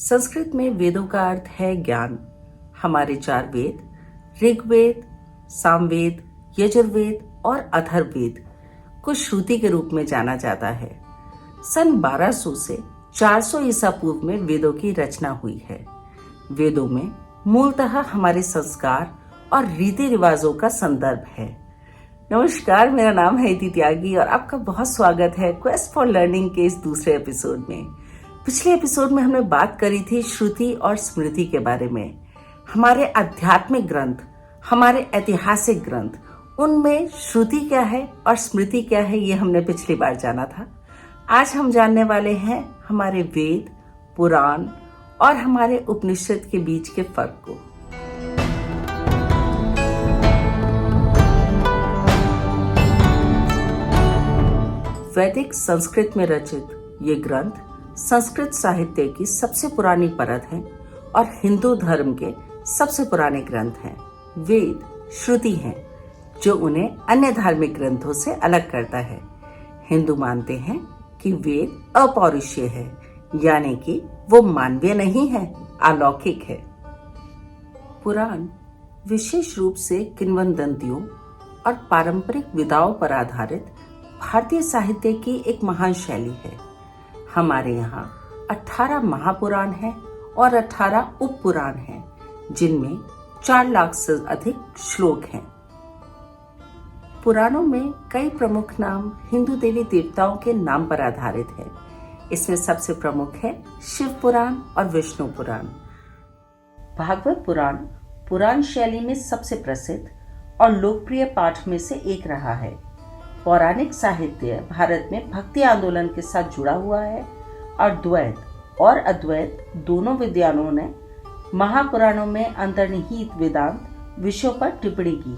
संस्कृत में वेदों का अर्थ है ज्ञान। हमारे 4 वेद ऋग्वेद, सामवेद, यजुर्वेद और अथर्ववेद को श्रुति के रूप में जाना जाता है। सन 1200 से 400 ईसा पूर्व में वेदों की रचना हुई है। वेदों में मूलतः हमारे संस्कार और रीति रिवाजों का संदर्भ है। नमस्कार, मेरा नाम है इति त्यागी और आपका बहुत स्वागत है क्वेस्ट फॉर लर्निंग के इस दूसरे एपिसोड में। पिछले एपिसोड में हमने बात करी थी श्रुति और स्मृति के बारे में। हमारे आध्यात्मिक ग्रंथ, हमारे ऐतिहासिक ग्रंथ, उनमें श्रुति क्या है और स्मृति क्या है, ये हमने पिछली बार जाना था। आज हम जानने वाले हैं हमारे वेद, पुराण और हमारे उपनिषद के बीच के फर्क को। वैदिक संस्कृत में रचित ये ग्रंथ संस्कृत साहित्य की सबसे पुरानी परत है और हिंदू धर्म के सबसे पुराने ग्रंथ हैं। वेद श्रुति हैं जो उन्हें अन्य धार्मिक ग्रंथों से अलग करता है। हिंदू मानते हैं कि वेद अपौरुषीय है, यानी कि वो मानवीय नहीं है, अलौकिक है। पुराण विशेष रूप से किंवदंतियों और पारंपरिक विधाओं पर आधारित भारतीय साहित्य की एक महान शैली है। हमारे यहाँ 18 महापुराण हैं और 18 उपपुराण हैं, जिनमें 4 लाख से अधिक श्लोक हैं। पुराणों में कई प्रमुख नाम हिंदू देवी देवताओं के नाम पर आधारित है। इसमें सबसे प्रमुख है शिव पुराण और विष्णु पुराण। भागवत पुराण पुराण शैली में सबसे प्रसिद्ध और लोकप्रिय पाठ में से एक रहा है। पौराणिक साहित्य भारत में भक्ति आंदोलन के साथ जुड़ा हुआ है और द्वैत और अद्वैत दोनों विद्वानों ने महापुराणों में अंतर्निहित वेदांत विषयों पर टिप्पणी की।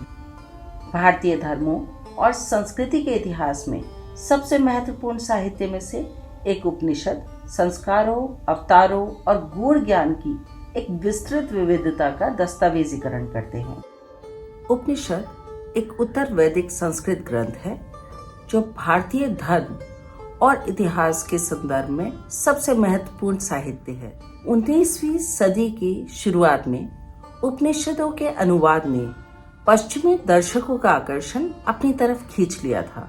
भारतीय धर्मों और संस्कृति के इतिहास में सबसे महत्वपूर्ण साहित्य में से एक उपनिषद संस्कारों, अवतारों और गूढ़ ज्ञान की एक विस्तृत विविधता का दस्तावेजीकरण करते हैं। उपनिषद एक उत्तर वैदिक संस्कृत ग्रंथ है जो भारतीय धर्म और इतिहास के संदर्भ में सबसे महत्वपूर्ण साहित्य है। 19वीं सदी की शुरुआत में उपनिषदों के अनुवाद ने पश्चिमी दर्शकों का आकर्षण अपनी तरफ खींच लिया था।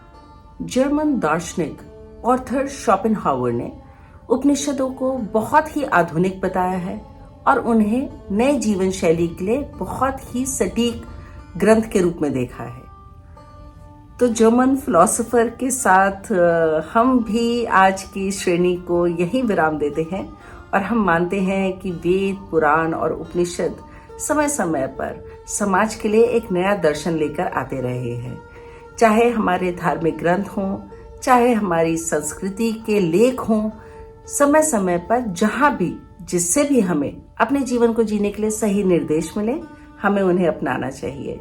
जर्मन दार्शनिक ऑर्थर शोपेनहावर ने उपनिषदों को बहुत ही आधुनिक बताया है और उन्हें नए जीवन शैली के लिए बहुत ही सटीक ग्रंथ के रूप में देखा है। तो जर्मन फिलोसोफर के साथ हम भी आज की श्रेणी को यही विराम देते हैं और हम मानते हैं कि वेद, पुराण और उपनिषद समय समय पर समाज के लिए एक नया दर्शन लेकर आते रहे हैं। चाहे हमारे धार्मिक ग्रंथ हों, चाहे हमारी संस्कृति के लेख हों, समय समय पर जहाँ भी जिससे भी हमें अपने जीवन को जीने के लिए सही निर्देश मिले, हमें उन्हें अपनाना चाहिए।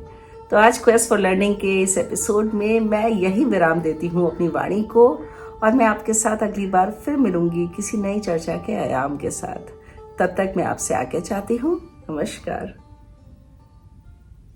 तो आज क्वेस्ट फॉर लर्निंग के इस एपिसोड में मैं यही विराम देती हूँ अपनी वाणी को और मैं आपके साथ अगली बार फिर मिलूंगी किसी नई चर्चा के आयाम के साथ। तब तक मैं आपसे आज्ञा चाहती हूँ। नमस्कार।